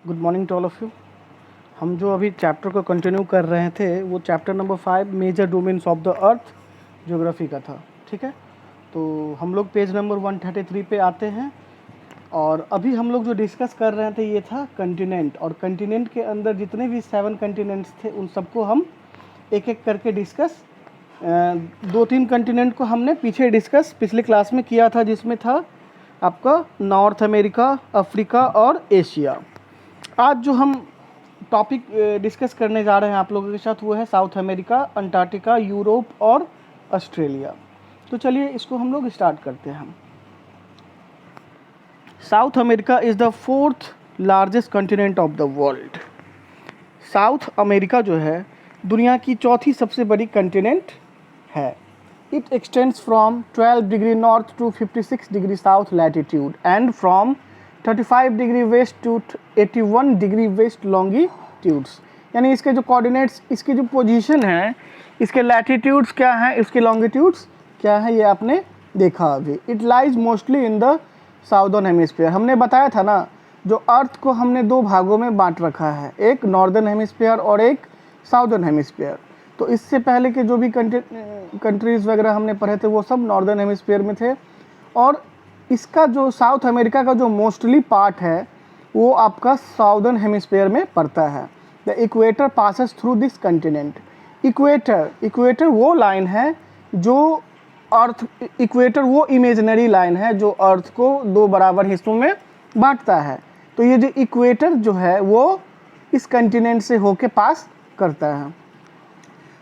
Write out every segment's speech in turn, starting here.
Good morning to all of you. हम जो अभी चैप्टर को कंटिन्यू कर रहे थे वो chapter number 5 major domains of the earth geography का था। ठीक है, तो हम लोग पेज नंबर 133 पे आते हैं और अभी हम लोग जो डिस्कस कर रहे थे ये था कंटिनेंट, और कंटिनेंट के अंदर जितने भी 7 कंटिनेंट्स थे उन सबको हम एक एक करके डिस्कस, 2-3 कंटिनेंट को हमने पीछे डिस्कस पिछले क्लास में किया था, जिसमें था आपका नॉर्थ अमेरिका, अफ्रीका और एशिया। आज जो हम टॉपिक डिस्कस करने जा रहे हैं आप लोगों के साथ वो है साउथ अमेरिका, अंटार्कटिका, यूरोप और ऑस्ट्रेलिया। तो चलिए इसको हम लोग स्टार्ट करते हैं। South America is the 4th largest continent of the world. South America जो है दुनिया की चौथी सबसे बड़ी कॉन्टिनेंट है। It extends from 12 degree north to 56 degree south latitude and from 35 degree west to 81 degree west longitudes. यानी इसके जो कोऑर्डिनेट्स, इसकी जो पोजीशन है, इसके लैटिट्यूड्स क्या हैं, इसके लॉन्गिट्यूड्स क्या है, ये आपने देखा अभी। It lies mostly in the southern hemisphere. हमने बताया था ना, जो अर्थ को हमने 2 भागों में बांट रखा है, एक नॉर्दर्न हेमिस्फीयर और एक साउदर्न हेमिस्फीयर। तो इससे पहले के जो भी कंट्रीज़ वगैरह हमने पढ़े थे वो सब नॉर्दर्न हेमिस्फीयर में थे, और इसका जो साउथ अमेरिका का जो मोस्टली पार्ट है वो आपका साउदर्न हेमिस्फीयर में पड़ता है। The equator passes through this continent. Equator वो लाइन है जो अर्थ, इक्वेटर वो इमेजिनरी लाइन है जो अर्थ को 2 बराबर हिस्सों में बांटता है। तो ये जो इक्वेटर जो है वो इस कंटिनेंट से होके पास करता है।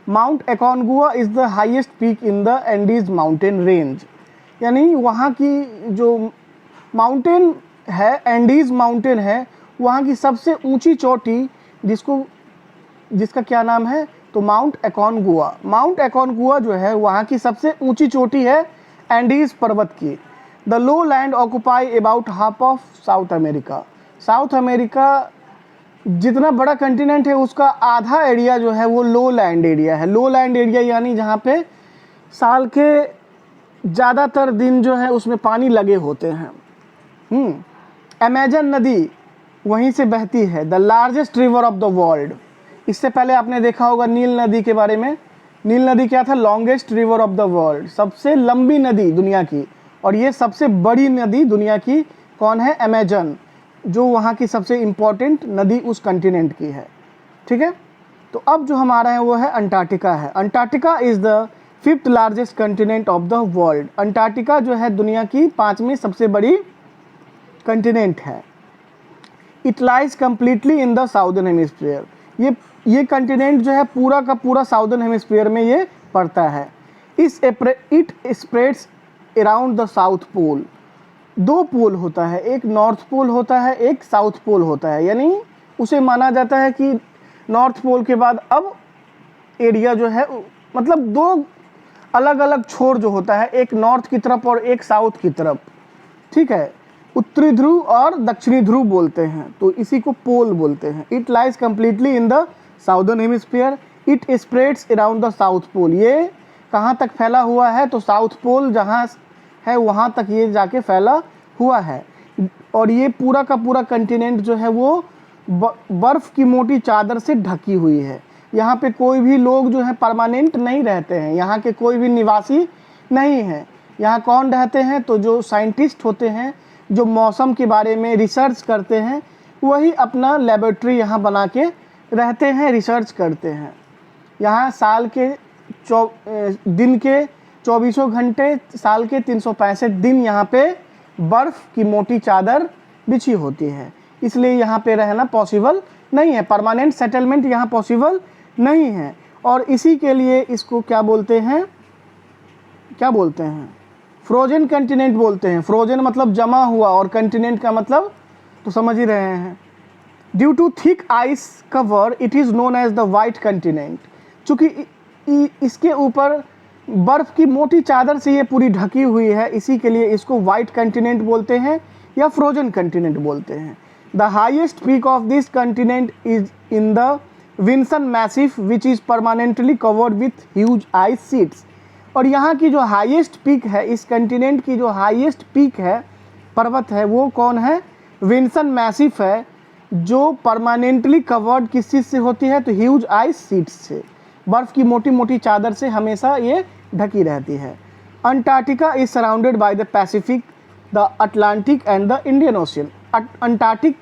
Mount Aconcagua is the highest peak in the Andes mountain range. यानी वहाँ की जो माउंटेन है, एंडीज़ माउंटेन है, वहाँ की सबसे ऊंची चोटी जिसका क्या नाम है, तो माउंट एकोनगुआ। माउंट एकोनगुआ जो है वहाँ की सबसे ऊंची चोटी है एंडीज़ पर्वत की। The low land occupy about half of south America. South America जितना बड़ा कंटिनेंट है उसका आधा एरिया जो है वो लो लैंड एरिया है। लो लैंड एरिया यानी जहाँ पे साल के ज़्यादातर दिन जो है उसमें पानी लगे होते हैं। अमेजन नदी वहीं से बहती है। The largest river of the world. इससे पहले आपने देखा होगा नील नदी के बारे में। नील नदी क्या था? Longest river of the world, सबसे लंबी नदी दुनिया की। और ये सबसे बड़ी नदी दुनिया की कौन है? अमेजन, जो वहाँ की सबसे इम्पोर्टेंट नदी उस कंटिनेंट की है। ठीक है, तो अब जो हमारा है वो है अंटार्कटिका है। Antarctica is the 5th largest continent of the world. Antarctica जो है दुनिया की 5वीं सबसे बड़ी कंटिनेंट है। It lies completely in the southern hemisphere. ये कंटिनेंट जो है पूरा का पूरा साउदर्न हेमिस्फीयर में ये पड़ता है। It spreads around the South Pole. 2 pole होता है, एक नॉर्थ पोल होता है, एक साउथ पोल होता है। यानी उसे माना जाता है कि नॉर्थ पोल के बाद अब एरिया जो है, मतलब 2 अलग अलग छोर जो होता है, एक नॉर्थ की तरफ और एक साउथ की तरफ। ठीक है, उत्तरी ध्रुव और दक्षिणी ध्रुव बोलते हैं, तो इसी को पोल बोलते हैं। It lies completely in the southern hemisphere. It spreads around the South Pole. ये कहाँ तक फैला हुआ है? तो साउथ पोल जहाँ है वहाँ तक ये जाके फैला हुआ है। और ये पूरा का पूरा कंटिनेंट जो है वो बर्फ़ की मोटी चादर से ढकी हुई है। यहाँ पे कोई भी लोग जो है परमानेंट नहीं रहते हैं, यहाँ के कोई भी निवासी नहीं हैं। यहाँ कौन रहते हैं? तो जो साइंटिस्ट होते हैं, जो मौसम के बारे में रिसर्च करते हैं, वही अपना लेबोरेटरी यहाँ बना के रहते हैं, रिसर्च करते हैं। यहाँ साल के दिन के 24 घंटे, साल के 365 दिन यहाँ पे बर्फ़ की मोटी चादर बिछी होती है। इसलिए यहाँ पे रहना पॉसिबल नहीं है, परमानेंट सेटलमेंट यहाँ पॉसिबल नहीं है। और इसी के लिए इसको क्या बोलते हैं? फ्रोजन कंटिनेंट बोलते हैं। फ्रोजन मतलब जमा हुआ, और कंटिनेंट का मतलब तो समझ ही रहे हैं। Due to thick ice cover it is known as the white continent. चूँकि इसके ऊपर बर्फ़ की मोटी चादर से ये पूरी ढकी हुई है, इसी के लिए इसको वाइट कंटिनेंट बोलते हैं या फ्रोजन कंटिनेंट बोलते हैं। The highest peak of this continent is in the Vinson Massif which is permanently covered with huge ice sheets. और यहाँ की जो हाईएस्ट पीक है, इस कंटिनेंट की जो हाईएस्ट पीक है, पर्वत है, वो कौन है? विंसन मैसिव है, जो परमानेंटली कवर्ड किस चीज़ से होती है, तो ह्यूज आइस शीट्स से, बर्फ़ की मोटी मोटी चादर से हमेशा ये ढकी रहती है। Antarctica is surrounded by the Pacific, the Atlantic and the Indian ocean. Antarctic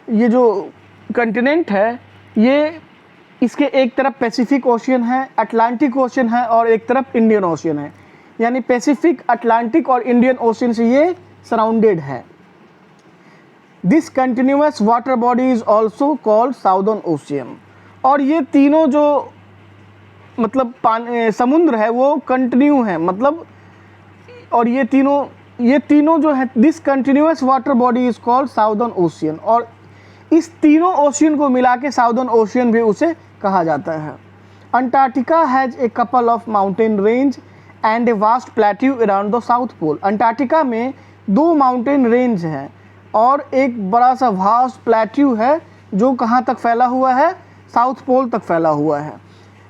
ये जो कंटिनेंट है, ये इसके एक तरफ पैसिफिक ओशियन है, अटलांटिक ओशियन है और एक तरफ इंडियन ओशियन है, यानी पैसिफिक, अटलांटिक और इंडियन ओशियन से ये सराउंडेड है। This continuous water body is also called southern ocean. और ये तीनों जो मतलब समुद्र है वो कंटिन्यू है, मतलब, और ये तीनों जो है, this continuous water body is called southern ocean. और इस तीनों ओशियन को मिला के साउदर्न ओशियन भी उसे कहा जाता है। Antarctica has a couple of mountain range and a vast plateau around the South Pole. Antarctica में 2 माउंटेन रेंज हैं और एक बड़ा सा वास्ट प्लेट्यू है जो कहाँ तक फैला हुआ है, साउथ पोल तक फैला हुआ है।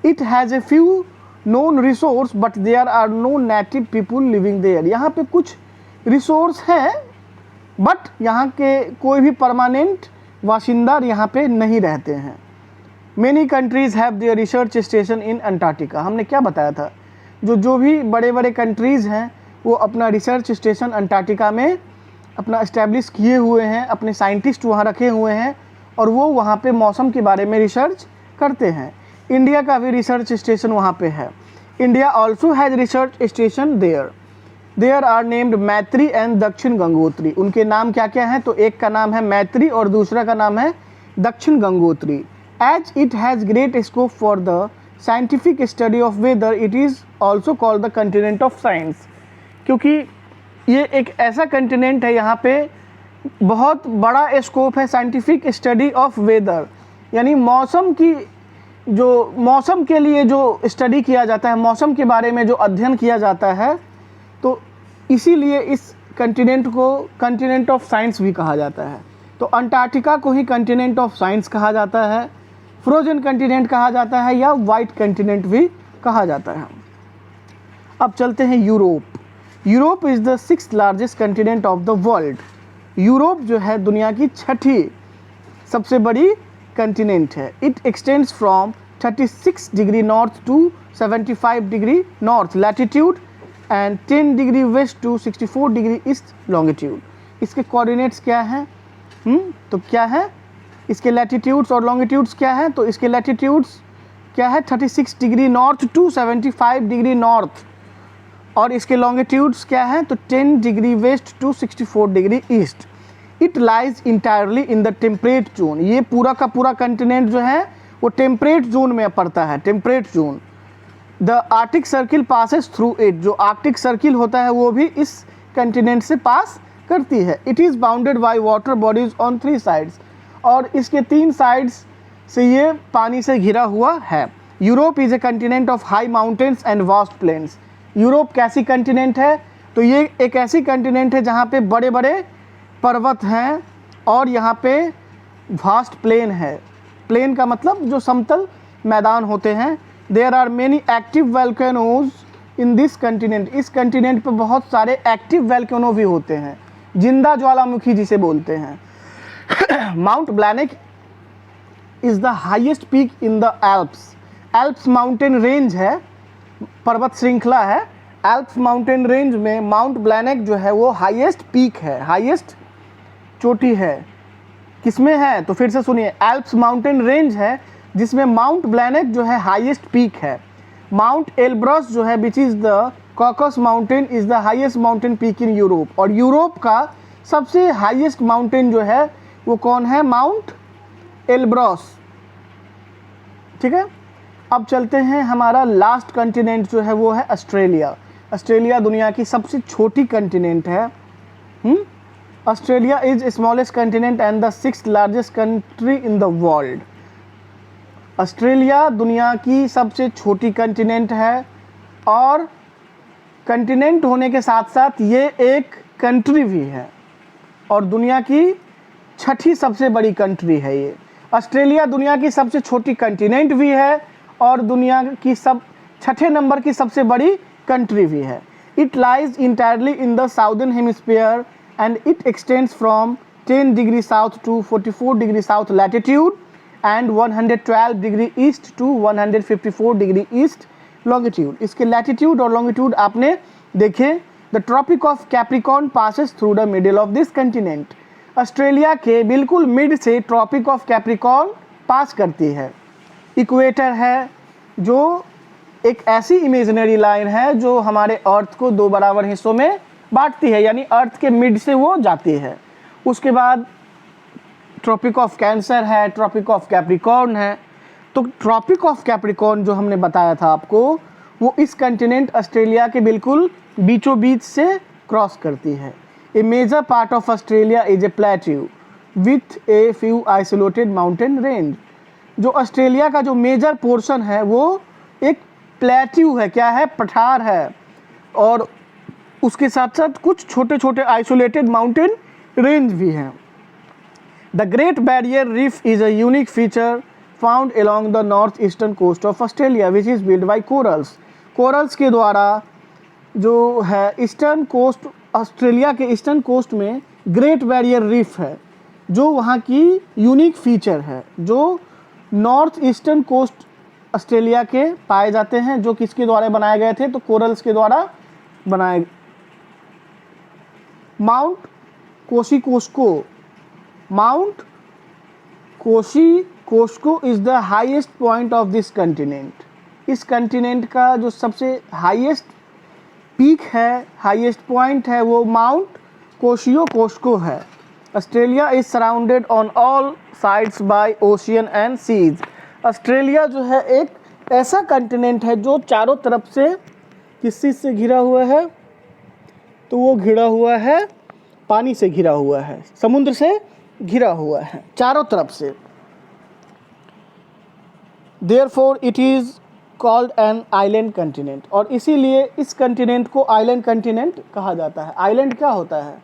It has a few known resource but there are no native people living there. यहाँ पे कुछ रिसोर्स हैं बट यहाँ के कोई भी परमानेंट बाशिंदा यहाँ पे नहीं रहते हैं। Many countries have their research station in Antarctica. हमने क्या बताया था, जो भी बड़े बड़े कंट्रीज़ हैं वो अपना रिसर्च स्टेशन अंटार्कटिका में अपना इस्टेब्लिश किए हुए हैं, अपने साइंटिस्ट वहाँ रखे हुए हैं और वो वहाँ पे मौसम के बारे में रिसर्च करते हैं। इंडिया का भी रिसर्च स्टेशन वहाँ पे है। India also has research station there are named Maitri and Dakshin Gangotri. उनके नाम क्या क्या हैं, तो एक का नाम है मैत्री और दूसरा का नाम है Dakshin Gangotri. As it has great scope for the scientific study of weather it is also called the continent of science. क्योंकि ये एक ऐसा कंटिनेंट है, यहाँ पे बहुत बड़ा स्कोप है साइंटिफिक स्टडी ऑफ वेदर, यानी मौसम के लिए जो स्टडी किया जाता है, मौसम के बारे में जो अध्ययन किया जाता है, तो इसीलिए इस कंटिनेंट को कंटिनेंट ऑफ साइंस भी कहा जाता है। तो अंटार्कटिका को ही कंटिनेंट ऑफ साइंस कहा जाता है, फ्रोजन कंटिनेंट कहा जाता है या वाइट कंटिनेंट भी कहा जाता है। अब चलते हैं Europe. Europe is the 6th largest continent of the world. Europe जो है दुनिया की 6ठी सबसे बड़ी कंटिनेंट है। It extends from 36 degree north to 75 degree north latitude and 10 degree west to 64 degree east longitude. इसके कोऑर्डिनेट्स क्या हैं? तो क्या है इसके लैटिट्यूड्स और लॉन्गिट्यूड्स क्या है? तो इसके लैटिट्यूड्स क्या है, 36 degree north to 75 degree north, और इसके लॉन्गिट्यूड्स क्या है, तो 10 degree west to 64 degree east. It lies entirely in the temperate zone. ये पूरा का पूरा कंटिनेंट जो है वो टेम्परेट जोन में पड़ता है, temperate zone. The Arctic circle passes through it. जो आर्टिक सर्किल होता है वो भी इस कंटिनेंट से पास करती है। It is bounded by water bodies on 3 sides. और इसके 3 साइड्स से ये पानी से घिरा हुआ है। Europe is a continent of high mountains and vast plains. Europe कैसी कंटिनेंट है, तो ये एक ऐसी कंटिनेंट है जहाँ पे बड़े बड़े पर्वत हैं और यहाँ पे वास्ट प्लेन है। प्लेन का मतलब जो समतल मैदान होते हैं। There are many active volcanoes in this continent. इस कंटिनेंट पे बहुत सारे एक्टिव वोल्केनो भी होते हैं, जिंदा ज्वालामुखी जिसे बोलते हैं। Mount Blanc is the highest peak in the Alps. Alps mountain range है, पर्वत श्रृंखला है। एल्प्स माउंटेन रेंज में माउंट ब्लैनेक जो है वो हाईएस्ट पीक है, हाईएस्ट चोटी है। किसमें है, तो फिर से सुनिए, एल्प्स माउंटेन रेंज है जिसमें माउंट ब्लैनेक जो है हाईएस्ट पीक है। माउंट एल्ब्रस जो है which is the caucus mountain is the highest mountain peak in Europe. और यूरोप का सबसे हाईएस्ट माउंटेन जो है वो कौन है, माउंट एल्ब्रस। ठीक है, अब चलते हैं, हमारा लास्ट कंटिनेंट जो है वो है ऑस्ट्रेलिया। ऑस्ट्रेलिया दुनिया की सबसे छोटी कंटिनेंट है। Australia is smallest continent and the 6th largest country in the world. Australia दुनिया की सबसे छोटी कंटिनेंट है और कंटिनेंट होने के साथ साथ ये एक कंट्री भी है और दुनिया की 6ठी सबसे बड़ी कंट्री है ये। ऑस्ट्रेलिया दुनिया की सबसे छोटी कंटिनेंट भी है और दुनिया की 6ठे नंबर की सबसे बड़ी कंट्री भी है। It lies entirely in the southern hemisphere and it extends from 10 degree south to 44 degree south latitude and 112 degree east to 154 degree east longitude. इसके लैटिट्यूड और लॉन्गिट्यूड आपने देखें। The tropic of Capricorn passes through the middle of this continent. Australia के बिल्कुल mid से tropic of Capricorn पास करती है। Equator है जो एक ऐसी इमेजिनरी लाइन है जो हमारे अर्थ को दो बराबर हिस्सों में बांटती है, यानी अर्थ के मिड से वो जाती है। उसके बाद ट्रॉपिक ऑफ कैंसर है, ट्रॉपिक ऑफ कैप्रिकॉर्न है। तो ट्रॉपिक ऑफ कैप्रिकॉर्न जो हमने बताया था आपको, वो इस कंटिनेंट ऑस्ट्रेलिया के बिल्कुल बीचों बीच से क्रॉस करती है। A major part of Australia is a plateau with a few isolated mountain range. जो ऑस्ट्रेलिया का जो मेजर पोर्शन है वो एक प्लेट्यू है। क्या है? पठार है, और उसके साथ साथ कुछ छोटे छोटे आइसोलेटेड माउंटेन रेंज भी हैं। The great barrier reef is a unique feature found along the north eastern coast of Australia which is build by corals. Corals के द्वारा जो है ईस्टर्न कोस्ट, ऑस्ट्रेलिया के ईस्टर्न कोस्ट में ग्रेट बैरियर रीफ है जो वहाँ की यूनिक फीचर है, जो नॉर्थ ईस्टर्न कोस्ट ऑस्ट्रेलिया के पाए जाते हैं, जो किसके द्वारा बनाए गए थे? तो कोरल्स के द्वारा बनाए। Mount Kosciuszko, mount Kosciuszko is the highest point of this continent. इस कंटिनेंट का जो सबसे हाईएस्ट पीक है, हाईएस्ट पॉइंट है, वो माउंट कोशिकोस्को है। Australia is surrounded on all sides by ocean and seas. Australia जो है एक ऐसा कंटिनेंट है जो चारों तरफ से किस चीज़ से घिरा हुआ है? तो वो घिरा हुआ है, पानी से घिरा हुआ है, समुद्र से घिरा हुआ है चारों तरफ से। Therefore it is called an island continent, और इसीलिए इस कंटिनेंट को आइलैंड कंटिनेंट कहा जाता है। आइलैंड क्या होता है?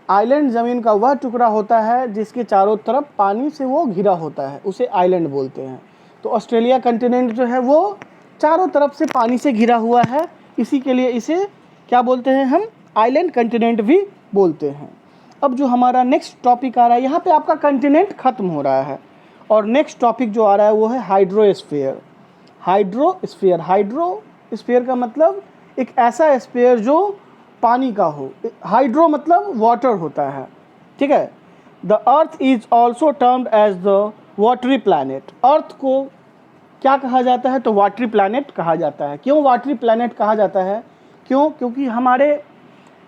आइलैंड ज़मीन का वह टुकड़ा होता है जिसके चारों तरफ पानी से वो घिरा होता है, उसे आइलैंड बोलते हैं। तो ऑस्ट्रेलिया कंटिनेंट जो है वो चारों तरफ से पानी से घिरा हुआ है, इसी के लिए इसे क्या बोलते हैं? हम आइलैंड कंटिनेंट भी बोलते हैं। अब जो हमारा नेक्स्ट टॉपिक आ रहा है, यहाँ पे आपका कंटिनेंट खत्म हो रहा है, और नेक्स्ट टॉपिक जो आ रहा है वो है हाइड्रोस्फीयर। हाइड्रोस्फीयर, हाइड्रोस्फीयर का मतलब एक ऐसा स्फीयर जो पानी का हो। हाइड्रो मतलब वाटर होता है, ठीक है। The earth is also termed as the watery planet. Earth को क्या कहा जाता है? तो वाटरी प्लैनेट कहा जाता है। क्यों वाटरी प्लैनेट कहा जाता है? क्योंकि हमारे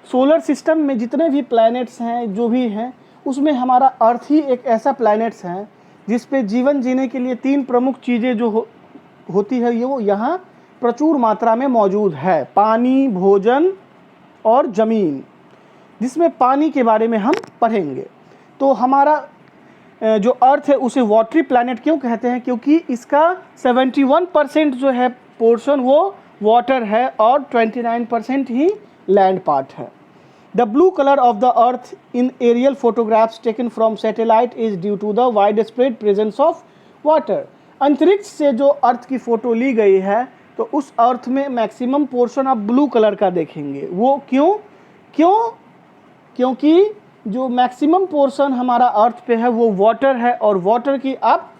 सोलर सिस्टम में जितने भी प्लैनेट्स हैं, जो भी हैं, उसमें हमारा अर्थ ही एक ऐसा प्लैनेट्स है जिस पे जीवन जीने के लिए तीन प्रमुख चीज़ें जो होती है, ये वो यहाँ प्रचुर मात्रा में मौजूद है। पानी, भोजन और ज़मीन, जिसमें पानी के बारे में हम पढ़ेंगे। तो हमारा जो अर्थ है उसे वाटरी प्लैनेट क्यों कहते हैं? क्योंकि इसका 71% जो है पोर्शन वो वाटर है और 29% ही लैंड पार्ट है। The blue colour of the earth in aerial photographs taken from satellite is due to the wide spread presence of water. अंतरिक्ष से जो अर्थ की फ़ोटो ली गई है तो उस अर्थ में मैक्सिमम पोर्शन आप ब्लू कलर का देखेंगे। वो क्योंकि जो मैक्सिमम पोर्शन हमारा अर्थ पे है वो वाटर है, और वाटर की आप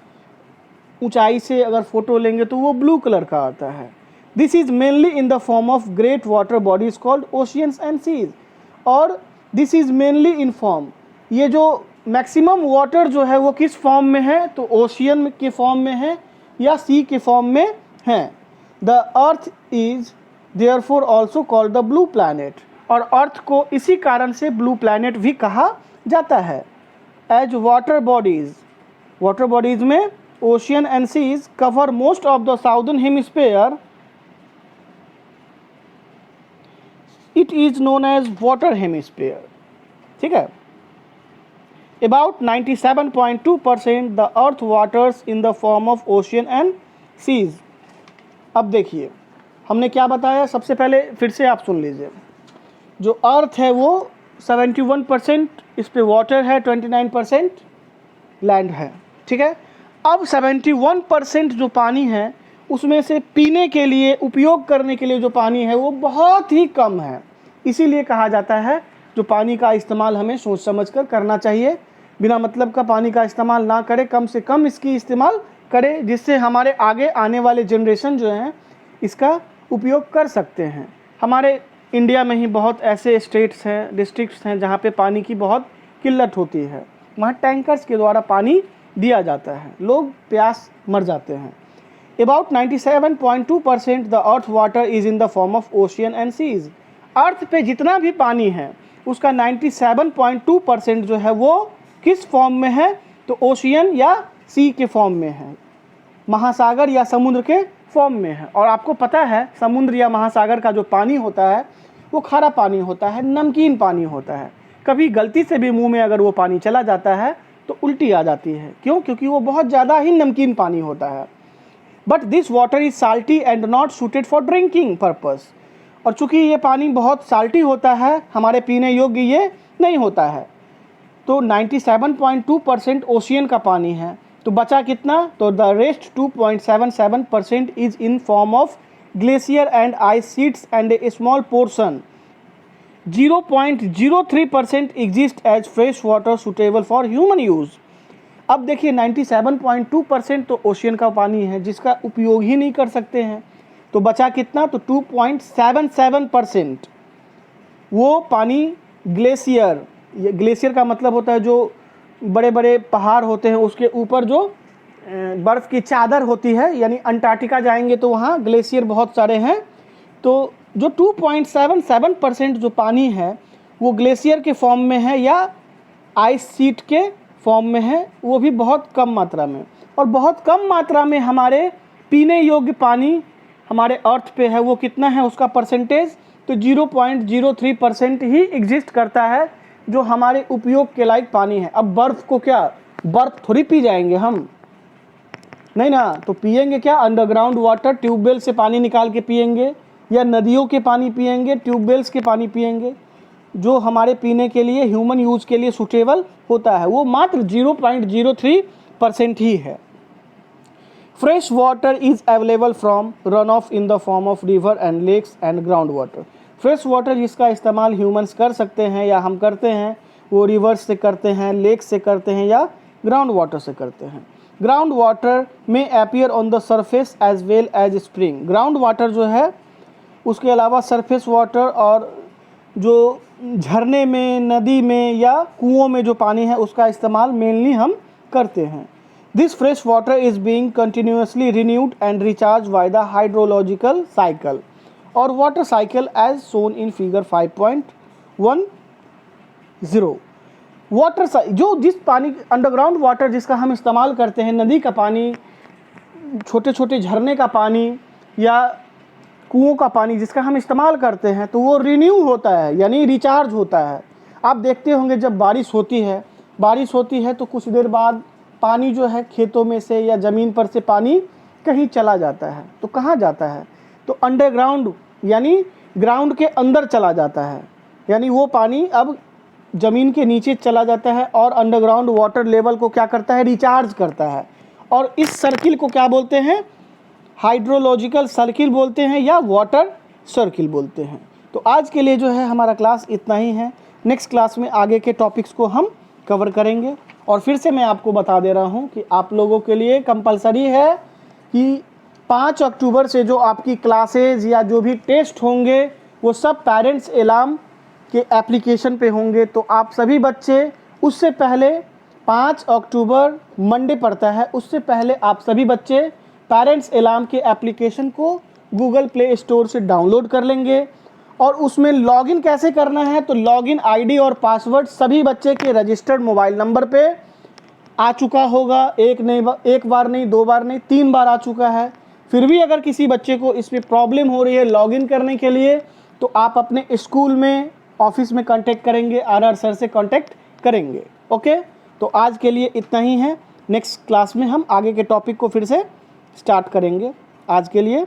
ऊंचाई से अगर फ़ोटो लेंगे तो वो ब्लू कलर का आता है। This is mainly in the form of great water bodies called oceans and seas. और this is mainly in form, ये जो मैक्सिमम वाटर जो है वो किस फॉर्म में है? तो ओशियन के फॉर्म में है या सी के फॉर्म में है। The earth is therefore also called the blue planet, और अर्थ को इसी कारण से ब्लू प्लैनेट भी कहा जाता है। एज वाटर बॉडीज़ में ocean and seas cover most of the southern hemisphere, it is known as water hemisphere, ठीक है। About 97.2% the earth waters in the form of ocean and seas। अब देखिए हमने क्या बताया, सबसे पहले फिर से आप सुन लीजिए। जो अर्थ है वो 71% इस पे वाटर है, 29% लैंड है, ठीक है। अब 71% जो पानी है उसमें से पीने के लिए, उपयोग करने के लिए जो पानी है वो बहुत ही कम है, इसीलिए कहा जाता है जो पानी का इस्तेमाल हमें सोच समझ कर करना चाहिए। बिना मतलब का पानी का इस्तेमाल ना करें, कम से कम इसकी इस्तेमाल करें, जिससे हमारे आगे आने वाले जनरेशन जो हैं इसका उपयोग कर सकते हैं। हमारे इंडिया में ही बहुत ऐसे स्टेट्स हैं, डिस्ट्रिक्ट्स हैं जहाँ पे पानी की बहुत किल्लत होती है। वहाँ टैंकर्स के द्वारा पानी दिया जाता है, लोग प्यास मर जाते हैं। About 97.2% the earth water is in the form of ocean and seas। अर्थ पे जितना भी पानी है उसका 97.2% जो है वो किस फॉर्म में है? तो ओशियन या सी के फॉर्म में है, महासागर या समुद्र के फॉर्म में है। और आपको पता है समुद्र या महासागर का जो पानी होता है वो खारा पानी होता है, नमकीन पानी होता है। कभी गलती से भी मुंह में अगर वो पानी चला जाता है तो उल्टी आ जाती है। क्यों? क्योंकि वो बहुत ज़्यादा ही नमकीन पानी होता है। But this water is salty and not suited for drinking purpose. और चूँकि ये पानी बहुत साल्टी होता है, हमारे पीने योग्य ये नहीं होता है। तो 97.2% ओशियन का पानी है, तो बचा कितना? तो the rest 2.77% is in form of glacier and ice sheets and a small portion 0.03% exist as fresh water suitable for human use. अब देखिए 97.2% तो ओशियन का पानी है जिसका उपयोग ही नहीं कर सकते हैं, तो बचा कितना? तो 2.77% वो पानी ग्लेशियर, ये ग्लेशियर का मतलब होता है जो बड़े बड़े पहाड़ होते हैं उसके ऊपर जो बर्फ़ की चादर होती है, यानी अंटार्कटिका जाएंगे तो वहाँ ग्लेशियर बहुत सारे हैं। तो जो 2.77% जो पानी है वो ग्लेशियर के फॉर्म में है या आइस शीट के फॉर्म में है, वो भी बहुत कम मात्रा में। और बहुत कम मात्रा में हमारे पीने योग्य पानी हमारे अर्थ पे है, वो कितना है उसका परसेंटेज? तो 0.03% ही एग्जिस्ट करता है जो हमारे उपयोग के लायक पानी है। अब बर्फ़ को क्या, बर्फ़ थोड़ी पी जाएंगे हम, नहीं ना, तो पिएंगे क्या? अंडरग्राउंड वाटर, ट्यूबवेल से पानी निकाल के पिएंगे या नदियों के पानी पिएंगे, ट्यूबवेल्स के पानी पिएंगे। जो हमारे पीने के लिए, ह्यूमन यूज़ के लिए सूटेबल होता है वो मात्र 0.03% ही है। Fresh water is available from run off in the form of river and lakes and ground water. Fresh water जिसका इस्तेमाल ह्यूमंस कर सकते हैं या हम करते हैं, वो रिवर्स से करते हैं, लेक्स से करते हैं या ग्राउंड वाटर से करते हैं। ग्राउंड वाटर में appear on the surface as well as spring. Ground water जो है उसके अलावा सरफेस वाटर और जो झरने में, नदी में या कुओं में जो पानी है उसका इस्तेमाल मेनली हम करते हैं। This fresh water is being continuously renewed and recharge by the hydrological cycle और water cycle as shown in figure 5.10। Water जो जिस पानी, अंडरग्राउंड वाटर जिसका हम इस्तेमाल करते हैं, नदी का पानी, छोटे छोटे झरने का पानी या कुओं का पानी जिसका हम इस्तेमाल करते हैं, तो वो रिन्यू होता है यानी रिचार्ज होता है। आप देखते होंगे जब बारिश होती है तो कुछ देर बाद पानी जो है खेतों में से या ज़मीन पर से पानी कहीं चला जाता है। तो कहाँ जाता है? तो अंडरग्राउंड यानी ग्राउंड के अंदर चला जाता है, यानी वो पानी अब ज़मीन के नीचे चला जाता है और अंडरग्राउंड वाटर लेवल को क्या करता है? रिचार्ज करता है। और इस सर्किल को क्या बोलते हैं? हाइड्रोलॉजिकल सर्किल बोलते हैं या वाटर सर्किल बोलते हैं। तो आज के लिए जो है हमारा क्लास इतना ही है। नेक्स्ट क्लास में आगे के टॉपिक्स को हम कवर करेंगे। और फिर से मैं आपको बता दे रहा हूँ कि आप लोगों के लिए कंपलसरी है कि 5 अक्टूबर से जो आपकी क्लासेज या जो भी टेस्ट होंगे वो सब पेरेंट्स अलार्म के एप्लीकेशन पे होंगे। तो आप सभी बच्चे उससे पहले 5 अक्टूबर मंडे पड़ता है, उससे पहले आप सभी बच्चे पेरेंट्स अलार्म के एप्लीकेशन को गूगल प्ले स्टोर से डाउनलोड कर लेंगे। और उसमें लॉगिन कैसे करना है? तो लॉगिन आईडी और पासवर्ड सभी बच्चे के रजिस्टर्ड मोबाइल नंबर पे आ चुका होगा। एक बार नहीं, 2 बार नहीं, 3 बार आ चुका है। फिर भी अगर किसी बच्चे को इसमें प्रॉब्लम हो रही है लॉगिन करने के लिए, तो आप अपने स्कूल में, ऑफिस में कांटेक्ट करेंगे, आर सर से कांटेक्ट करेंगे। ओके, तो आज के लिए इतना ही है। नेक्स्ट क्लास में हम आगे के टॉपिक को फिर से स्टार्ट करेंगे। आज के लिए